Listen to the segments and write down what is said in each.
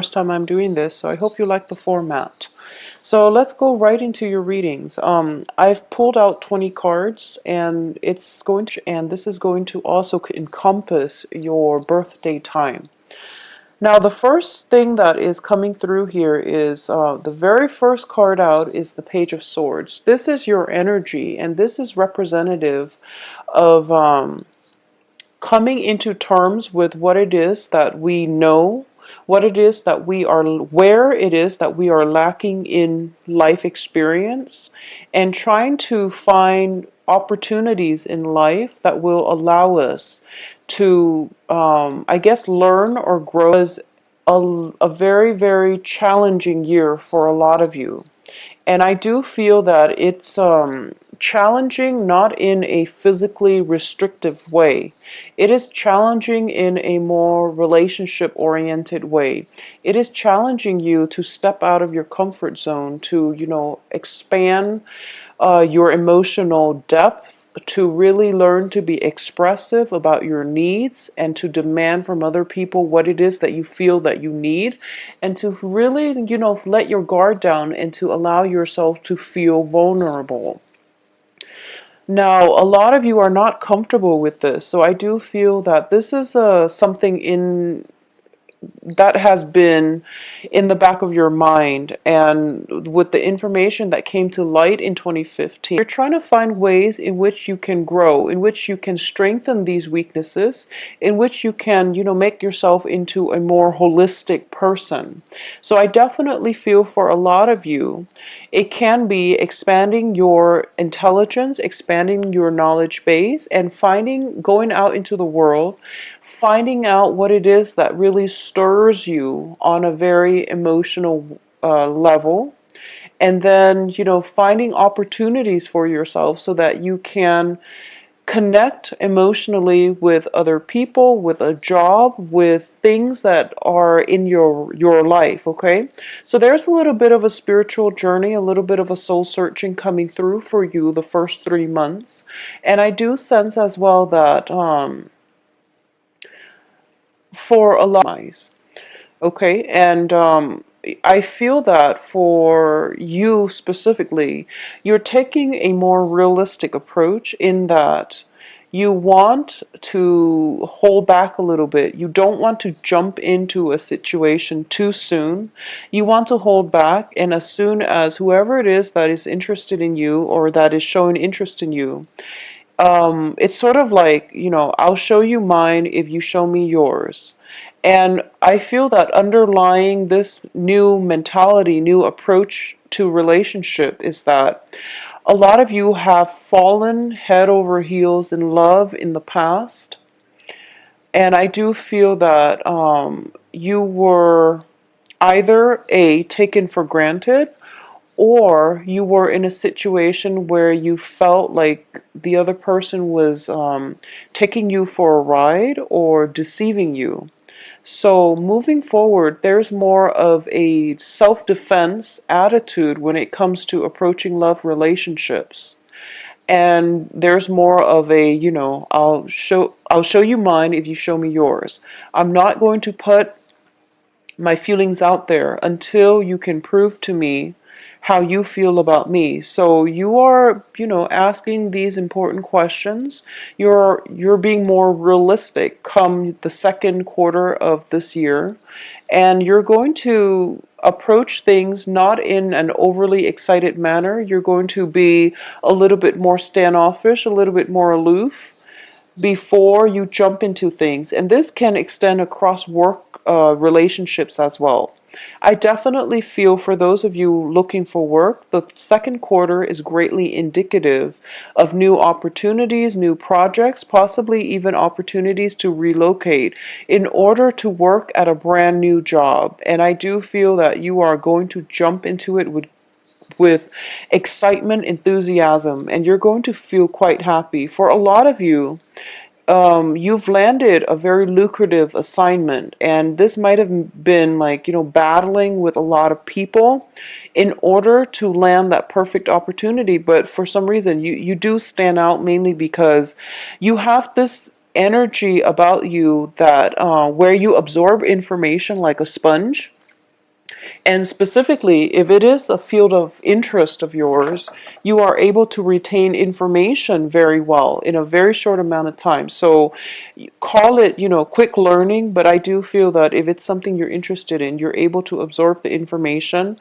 First time I'm doing this, so I hope you like the format. So let's go right into your readings. I've pulled out 20 cards, and this is going to also encompass your birthday time. Now, the first thing that is coming through here is the very first card out is the Page of Swords. This is your energy, and this is representative of coming into terms with what it is that we know, what it is that we are, where it is that we are lacking in life experience, and trying to find opportunities in life that will allow us to, I guess, learn or grow. As a very, very challenging year for a lot of you. And I do feel that it's challenging not in a physically restrictive way. It is challenging in a more relationship oriented way. It is challenging you to step out of your comfort zone, to, expand your emotional depth, to really learn to be expressive about your needs and to demand from other people what it is that you feel that you need, and to really, let your guard down and to allow yourself to feel vulnerable. Now, a lot of you are not comfortable with this, so I do feel that this is something in that has been in the back of your mind, and with the information that came to light in 2015, you're trying to find ways in which you can grow, in which you can strengthen these weaknesses, in which you can, make yourself into a more holistic person. So I definitely feel for a lot of you, it can be expanding your intelligence, expanding your knowledge base, and going out into the world, finding out what it is that really stirs you on a very emotional level, and then, finding opportunities for yourself so that you can connect emotionally with other people, with a job, with things that are in your life. Okay, so there's a little bit of a spiritual journey, a little bit of a soul searching coming through for you the first 3 months. And I do sense as well that for a lot of eyes. Okay, and I feel that for you specifically, you're taking a more realistic approach in that you want to hold back a little bit. You don't want to jump into a situation too soon. You want to hold back, and as soon as whoever it is that is interested in you or that is showing interest in you, it's sort of like, I'll show you mine if you show me yours. And I feel that underlying this new mentality, new approach to relationship is that a lot of you have fallen head over heels in love in the past. And I do feel that you were either A, taken for granted, or you were in a situation where you felt like the other person was taking you for a ride or deceiving you. So moving forward, there's more of a self-defense attitude when it comes to approaching love relationships. And there's more of a, I'll show you mine if you show me yours. I'm not going to put my feelings out there until you can prove to me how you feel about me. So you are, asking these important questions. You're being more realistic come the second quarter of this year, and you're going to approach things not in an overly excited manner. You're going to be a little bit more standoffish, a little bit more aloof before you jump into things. And this can extend across work relationships as well. I definitely feel for those of you looking for work, the second quarter is greatly indicative of new opportunities, new projects, possibly even opportunities to relocate in order to work at a brand new job. And I do feel that you are going to jump into it with excitement, enthusiasm, and you're going to feel quite happy. For a lot of you, you've landed a very lucrative assignment, and this might have been like, battling with a lot of people in order to land that perfect opportunity. But for some reason, you do stand out mainly because you have this energy about you that where you absorb information like a sponge. And specifically, if it is a field of interest of yours, you are able to retain information very well in a very short amount of time. So call it, quick learning, but I do feel that if it's something you're interested in, you're able to absorb the information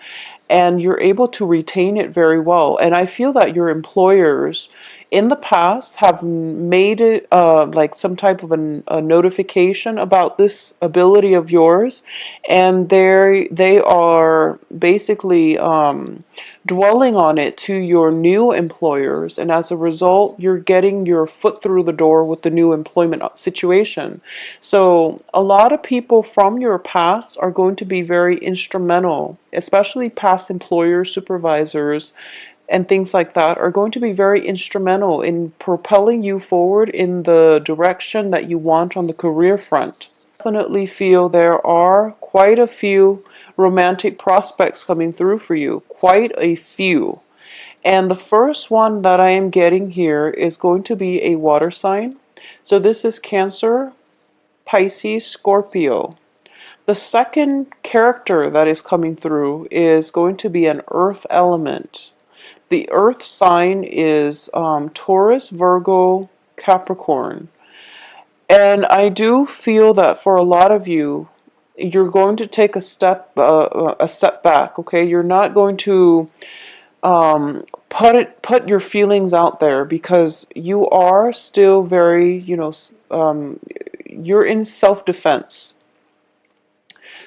and you're able to retain it very well. And I feel that your employers in the past have made it like some type of a notification about this ability of yours, and they are basically dwelling on it to your new employers, and as a result you're getting your foot through the door with the new employment situation. So a lot of people from your past are going to be very instrumental, especially past employers, supervisors, and things like that are going to be very instrumental in propelling you forward in the direction that you want on the career front. Definitely feel there are quite a few romantic prospects coming through for you, quite a few. And the first one that I am getting here is going to be a water sign. So this is Cancer, Pisces, Scorpio. The second character that is coming through is going to be an earth element. The earth sign is Taurus, Virgo, Capricorn. And I do feel that for a lot of you, you're going to take a step back. Okay, you're not going to put your feelings out there because you are still very, you're in self-defense.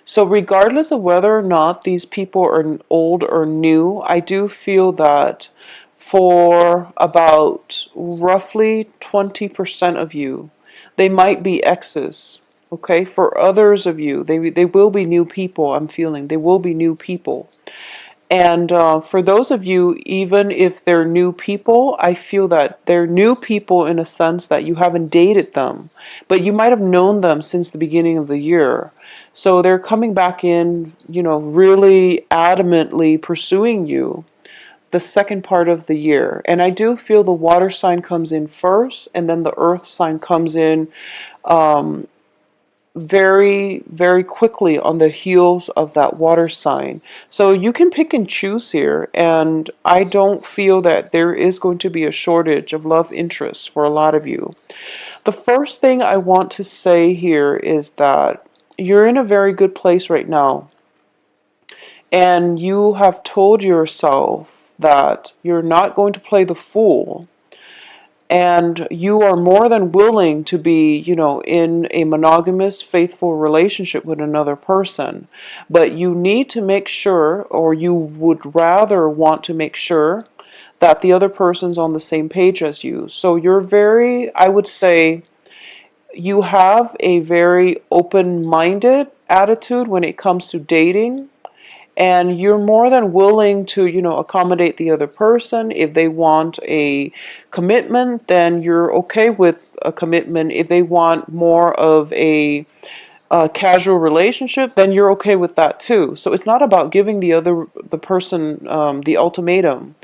So regardless of whether or not these people are old or new, I do feel that for about roughly 20% of you, they might be exes. Okay, for others of you, they will be new people. I'm feeling they will be new people. And for those of you, even if they're new people, I feel that they're new people in a sense that you haven't dated them, but you might have known them since the beginning of the year. So they're coming back in, really adamantly pursuing you the second part of the year. And I do feel the water sign comes in first, and then the earth sign comes in um, very, very quickly on the heels of that water sign. So you can pick and choose here, and I don't feel that there is going to be a shortage of love interest for a lot of you. The first thing I want to say here is that you're in a very good place right now, and you have told yourself that you're not going to play the fool, and you are more than willing to be, in a monogamous, faithful relationship with another person. But you need to make sure, or you would rather want to make sure, that the other person's on the same page as you. So you're very, I would say, you have a very open-minded attitude when it comes to dating, and you're more than willing to, accommodate the other person. If they want a commitment, then you're okay with a commitment. If they want more of a casual relationship, then you're okay with that too. So it's not about giving the person the ultimatum.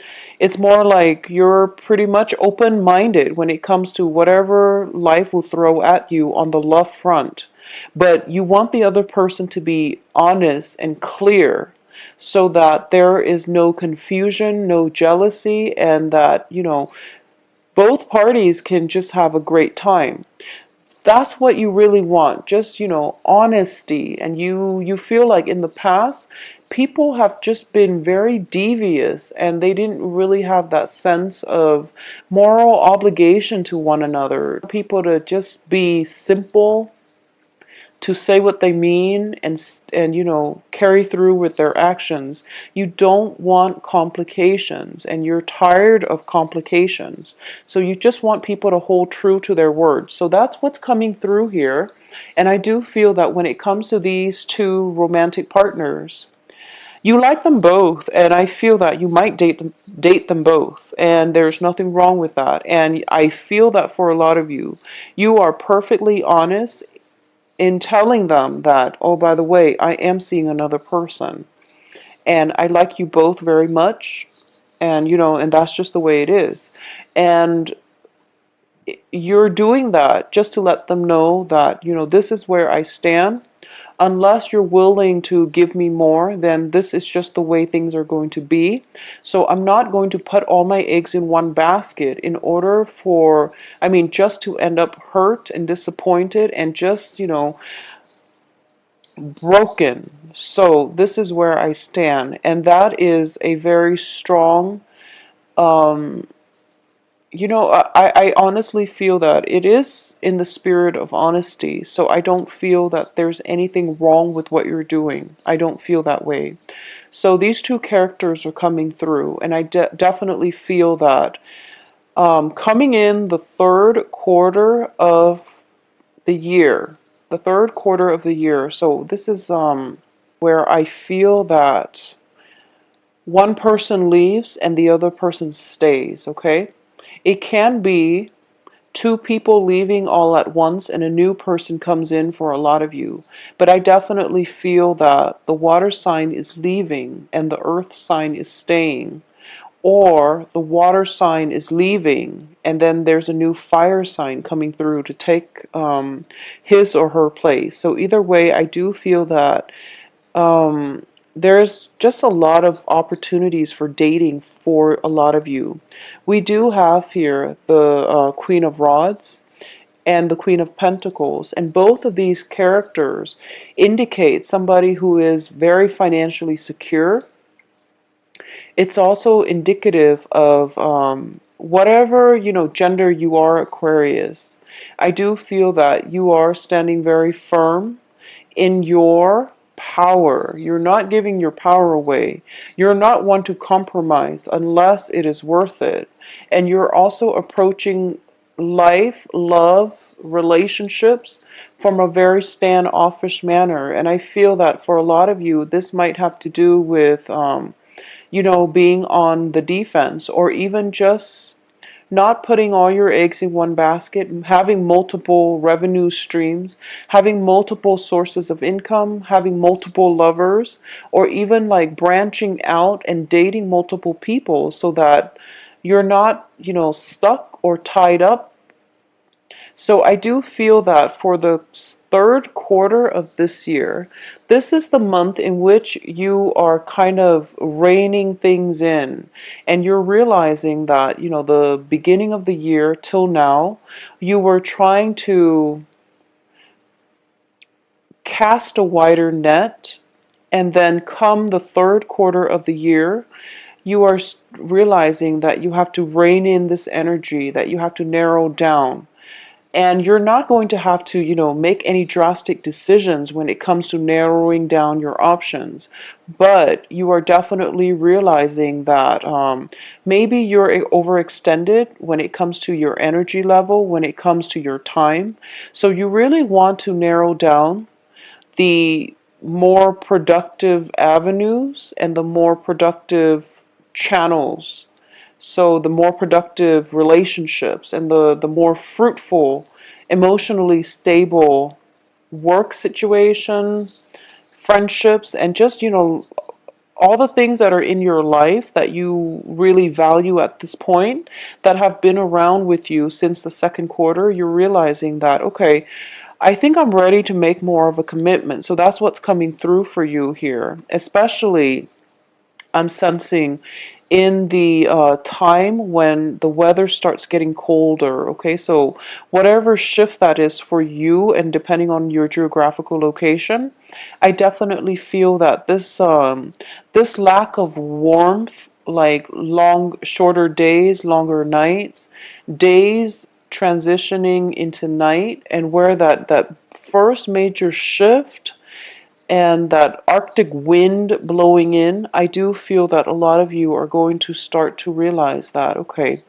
It's more like you're pretty much open-minded when it comes to whatever life will throw at you on the love front. But you want the other person to be honest and clear so that there is no confusion, no jealousy, and that, both parties can just have a great time. That's what you really want, just, honesty. And you feel like in the past, people have just been very devious and they didn't really have that sense of moral obligation to one another. People to just be simple, to say what they mean, and carry through with their actions. You don't want complications, and you're tired of complications. So you just want people to hold true to their words. So that's what's coming through here. And I do feel that when it comes to these two romantic partners, you like them both, and I feel that you might date them both, and there's nothing wrong with that. And I feel that for a lot of you, you are perfectly honest in telling them that, oh, by the way, I am seeing another person, and I like you both very much, and and that's just the way it is. And you're doing that just to let them know that, this is where I stand. unless you're willing to give me more, then this is just the way things are going to be. So I'm not going to put all my eggs in one basket in order for, I mean, just to end up hurt and disappointed and just, broken. So this is where I stand. And that is a very strong, um, I honestly feel that it is in the spirit of honesty. So I don't feel that there's anything wrong with what you're doing. I don't feel that way. So these two characters are coming through, and I definitely feel that coming in the third quarter of the year, the third quarter of the year. So this is where I feel that one person leaves and the other person stays, okay? It can be two people leaving all at once and a new person comes in for a lot of you. But I definitely feel that the water sign is leaving and the earth sign is staying. Or the water sign is leaving and then there's a new fire sign coming through to take his or her place. So either way, I do feel that um, there's just a lot of opportunities for dating for a lot of you. We do have here the Queen of Rods and the Queen of Pentacles, and both of these characters indicate somebody who is very financially secure. It's also indicative of whatever, gender you are, Aquarius. I do feel that you are standing very firm in your power. You're not giving your power away. You're not one to compromise unless it is worth it. And you're also approaching life, love, relationships from a very standoffish manner. And I feel that for a lot of you, this might have to do with, being on the defense, or even just not putting all your eggs in one basket, having multiple revenue streams, having multiple sources of income, having multiple lovers, or even like branching out and dating multiple people so that you're not, stuck or tied up. So I do feel that for the third quarter of this year, this is the month in which you are kind of reining things in, and you're realizing that, the beginning of the year till now, you were trying to cast a wider net, and then come the third quarter of the year, you are realizing that you have to rein in this energy, that you have to narrow down. And you're not going to have to, make any drastic decisions when it comes to narrowing down your options. But you are definitely realizing that maybe you're overextended when it comes to your energy level, when it comes to your time. So you really want to narrow down the more productive avenues and the more productive channels, so the more productive relationships and the more fruitful, emotionally stable work situation, friendships, and just, all the things that are in your life that you really value at this point, that have been around with you since the second quarter, you're realizing that, okay, I think I'm ready to make more of a commitment. So that's what's coming through for you here, especially I'm sensing in the time when the weather starts getting colder. Okay, so whatever shift that is for you, and depending on your geographical location, I definitely feel that this lack of warmth, like shorter days, longer nights, days transitioning into night, and where that first major shift and that Arctic wind blowing in, I do feel that a lot of you are going to start to realize that, okay,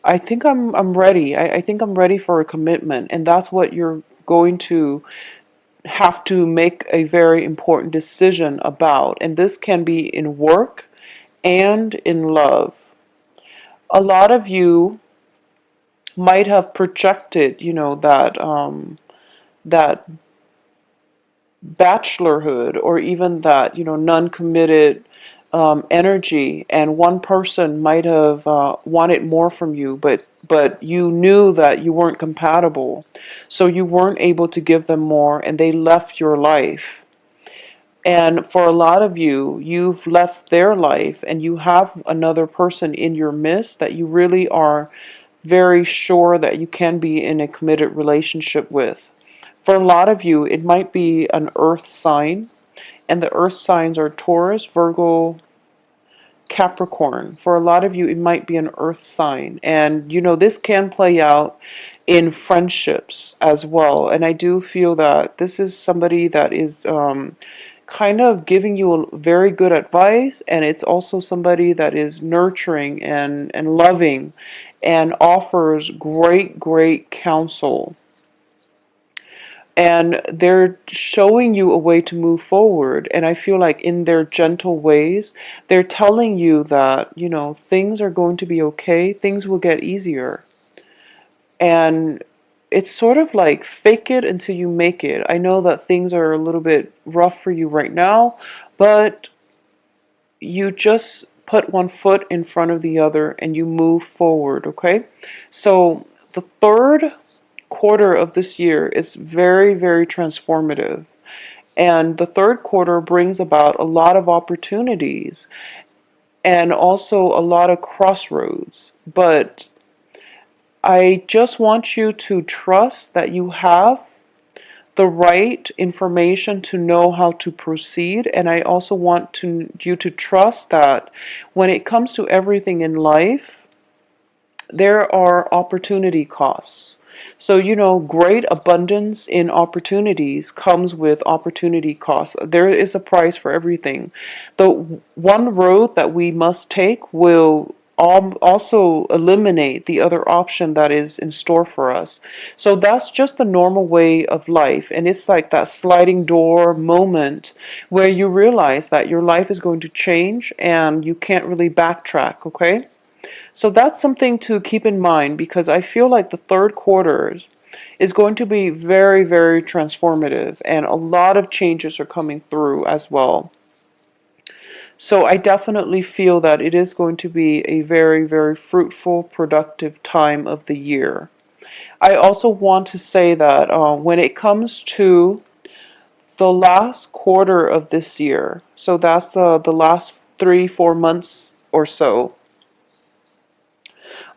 I think I'm ready. I think I'm ready for a commitment. And that's what you're going to have to make a very important decision about. And this can be in work and in love. A lot of you might have projected, that bachelorhood, or even that, non-committed energy, and one person might have wanted more from you, but you knew that you weren't compatible, so you weren't able to give them more, and they left your life. And for a lot of you, you've left their life, and you have another person in your midst that you really are very sure that you can be in a committed relationship with. For a lot of you, it might be an earth sign, and the earth signs are Taurus, Virgo, Capricorn. For a lot of you, it might be an earth sign. And, this can play out in friendships as well. And I do feel that this is somebody that is kind of giving you a very good advice. And it's also somebody that is nurturing and loving and offers great, great counsel, and they're showing you a way to move forward. And I feel like in their gentle ways, they're telling you that, things are going to be okay, things will get easier. And it's sort of like fake it until you make it. I know that things are a little bit rough for you right now, but you just put one foot in front of the other and you move forward, okay? So the third quarter of this year is very, very transformative. And the third quarter brings about a lot of opportunities and also a lot of crossroads. But I just want you to trust that you have the right information to know how to proceed. And I also want you to trust that when it comes to everything in life, there are opportunity costs. So, great abundance in opportunities comes with opportunity costs. There is a price for everything. The one road that we must take will also eliminate the other option that is in store for us. So that's just the normal way of life. And it's like that sliding door moment where you realize that your life is going to change and you can't really backtrack, okay? So that's something to keep in mind, because I feel like the third quarter is going to be very, very transformative, and a lot of changes are coming through as well. So I definitely feel that it is going to be a very, very fruitful, productive time of the year. I also want to say that when it comes to the last quarter of this year, so that's the last 3, 4 months or so,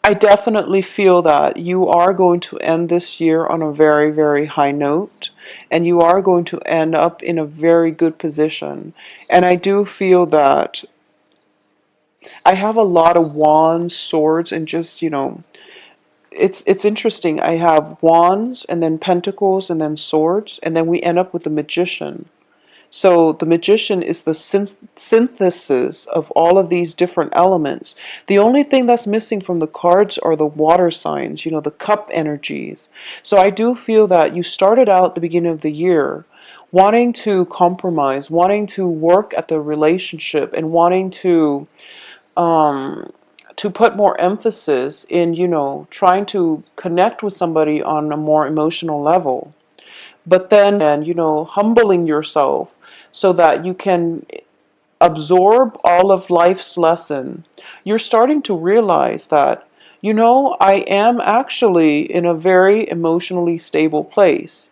I definitely feel that you are going to end this year on a very, very high note, and you are going to end up in a very good position. And I do feel that I have a lot of wands, swords, and just, it's interesting. I have wands and then pentacles and then swords, and then we end up with the magician. So the magician is the synthesis of all of these different elements. The only thing that's missing from the cards are the water signs, the cup energies. So I do feel that you started out at the beginning of the year wanting to compromise, wanting to work at the relationship, and wanting um, to put more emphasis in, trying to connect with somebody on a more emotional level. But then, humbling yourself so that you can absorb all of life's lesson. You're starting to realize that, I am actually in a very emotionally stable place.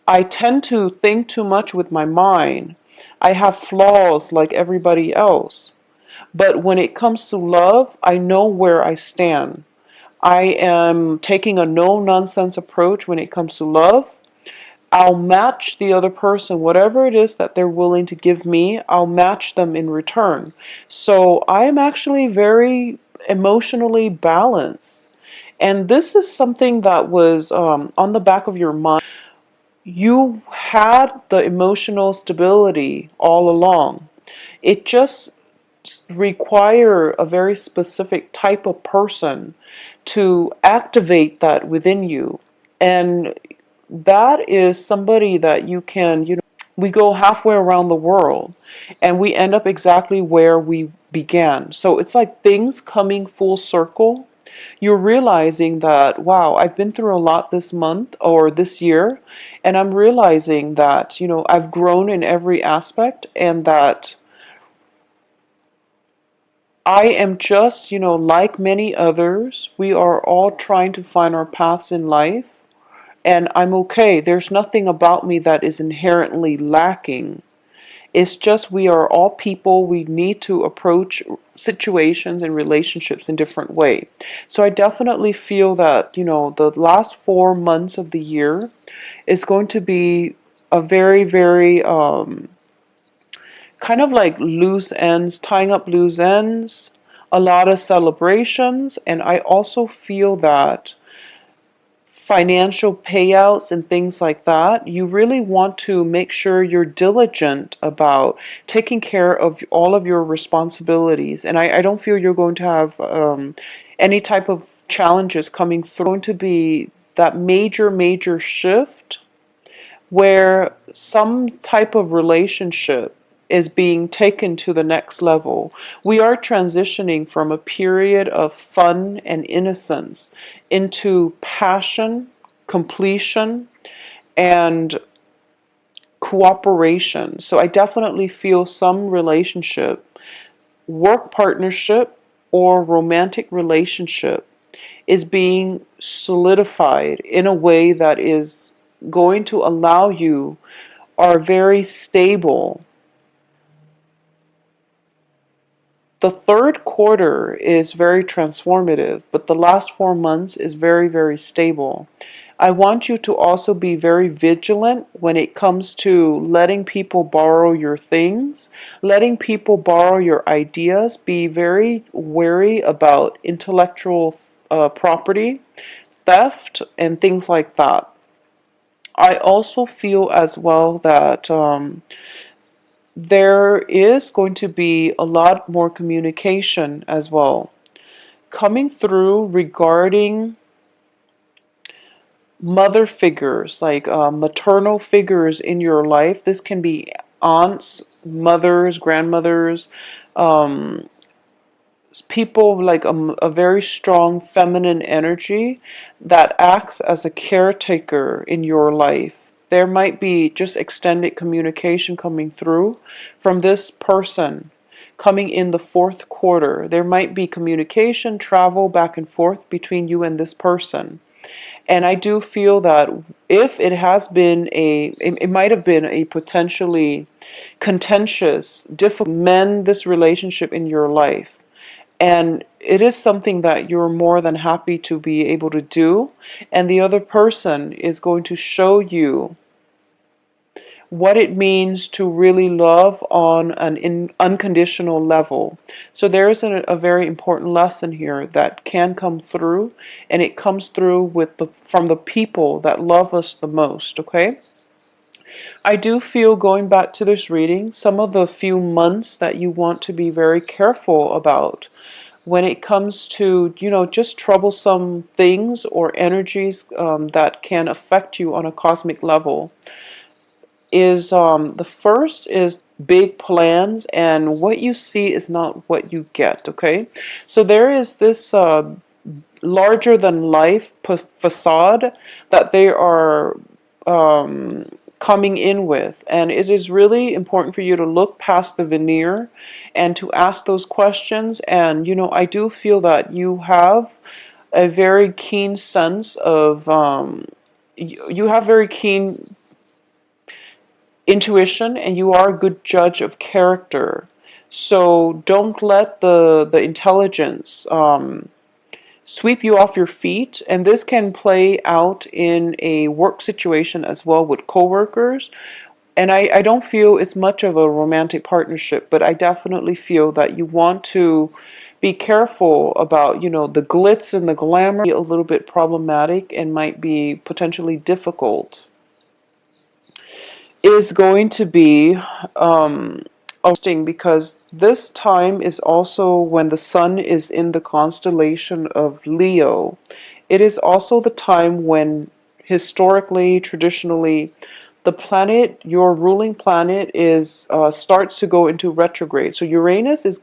I tend to think too much with my mind. I have flaws like everybody else. But when it comes to love, I know where I stand. I am taking a no nonsense approach when it comes to love. I'll match the other person, whatever it is that they're willing to give me, I'll match them in return. So I am actually very emotionally balanced. And this is something that was on the back of your mind. You had the emotional stability all along. It just require a very specific type of person to activate that within you. And that is somebody that you can, we go halfway around the world and we end up exactly where we began. So it's like things coming full circle. You're realizing that, wow, I've been through a lot this month or this year, and I'm realizing that, I've grown in every aspect, and that I am just, like many others, we are all trying to find our paths in life, and I'm okay. There's nothing about me that is inherently lacking. It's just we are all people. We need to approach situations and relationships in different way. So I definitely feel that, the last 4 months of the year is going to be a very, very kind of like loose ends, tying up loose ends, a lot of celebrations, and I also feel that financial payouts and things like that, you really want to make sure you're diligent about taking care of all of your responsibilities. And I don't feel you're going to have any type of challenges coming through. Going to be that major, major shift where some type of relationship is being taken to the next level. We are transitioning from a period of fun and innocence into passion, completion, and cooperation. So I definitely feel some relationship, work partnership, or romantic relationship is being solidified in a way that is going to allow you are very stable. The third quarter is very transformative, but the last 4 months is very, very stable. I want you to also be very vigilant when it comes to letting people borrow your things, letting people borrow your ideas. Be very wary about intellectual property, theft, and things like that. I also feel as well that there is going to be a lot more communication as well coming through regarding mother figures, like maternal figures in your life. This can be aunts, mothers, grandmothers, um, people like a very strong feminine energy that acts as a caretaker in your life. There might be just extended communication coming through from this person coming in the fourth quarter. There might be communication, travel back and forth between you and this person. And I do feel that if it has been it might have been a potentially contentious, difficult, mend this relationship in your life. And it is something that you're more than happy to be able to do. And the other person is going to show you what it means to really love on an unconditional level. So there is a very important lesson here that can come through, and it comes through with from the people that love us the most, okay? I do feel, going back to this reading, some of the few months that you want to be very careful about when it comes to, just troublesome things or energies that can affect you on a cosmic level is the first is big plans, and what you see is not what you get, okay? So there is this larger than life facade that they are coming in with, and it is really important for you to look past the veneer and to ask those questions. And I do feel that you have a very keen sense of you have very keen intuition, and you are a good judge of character. So don't let the intelligence sweep you off your feet. And this can play out in a work situation as well with coworkers. And I don't feel it's much of a romantic partnership, but I definitely feel that you want to be careful about, the glitz and the glamour. A little bit problematic and might be potentially difficult. Is going to be interesting because this time is also when the sun is in the constellation of Leo. It is also the time when historically, traditionally, the planet, your ruling planet, is starts to go into retrograde. So Uranus is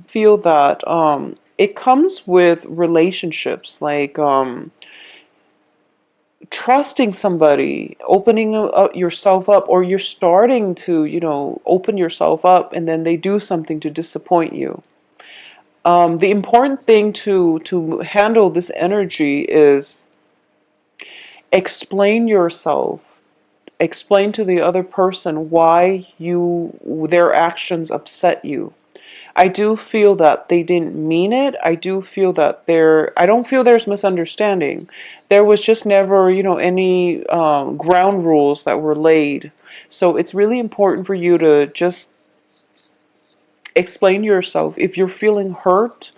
feel that it comes with relationships, like trusting somebody, opening yourself up, or you're starting to, open yourself up, and then they do something to disappoint you. The important thing to handle this energy is explain yourself. Explain to the other person why their actions upset you. I do feel that they didn't mean it. I do feel that I don't feel there's misunderstanding. There was just never, any ground rules that were laid. So it's really important for you to just explain yourself. If you're feeling hurt,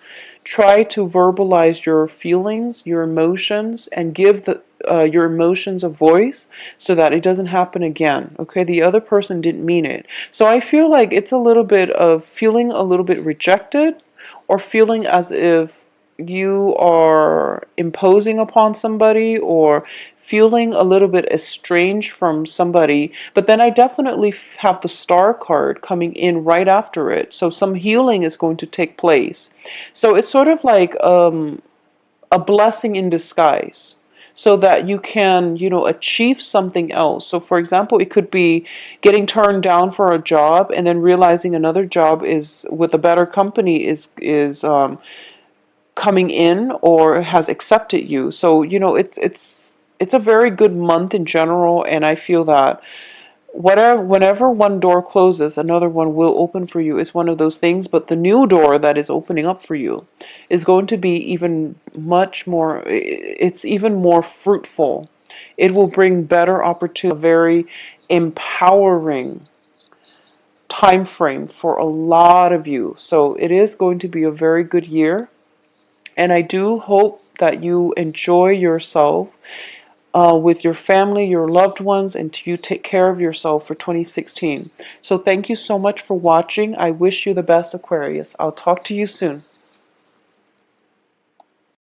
try to verbalize your feelings, your emotions, and give your emotions a voice so that it doesn't happen again. Okay, the other person didn't mean it. So I feel like it's a little bit of feeling a little bit rejected, or feeling as if you are imposing upon somebody, or feeling a little bit estranged from somebody. But then I definitely have the star card coming in right after it. So some healing is going to take place. So it's sort of like a blessing in disguise, so that you can, achieve something else. So for example, it could be getting turned down for a job and then realizing another job is with a better company is coming in or has accepted you. So, it's a very good month in general, and I feel that whenever one door closes, another one will open for you. It's one of those things, but the new door that is opening up for you is going to be even much more, it's even more fruitful. It will bring better opportunity, a very empowering time frame for a lot of you. So it is going to be a very good year. And I do hope that you enjoy yourself with your family, your loved ones, and you take care of yourself for 2016. So thank you so much for watching. I wish you the best, Aquarius. I'll talk to you soon.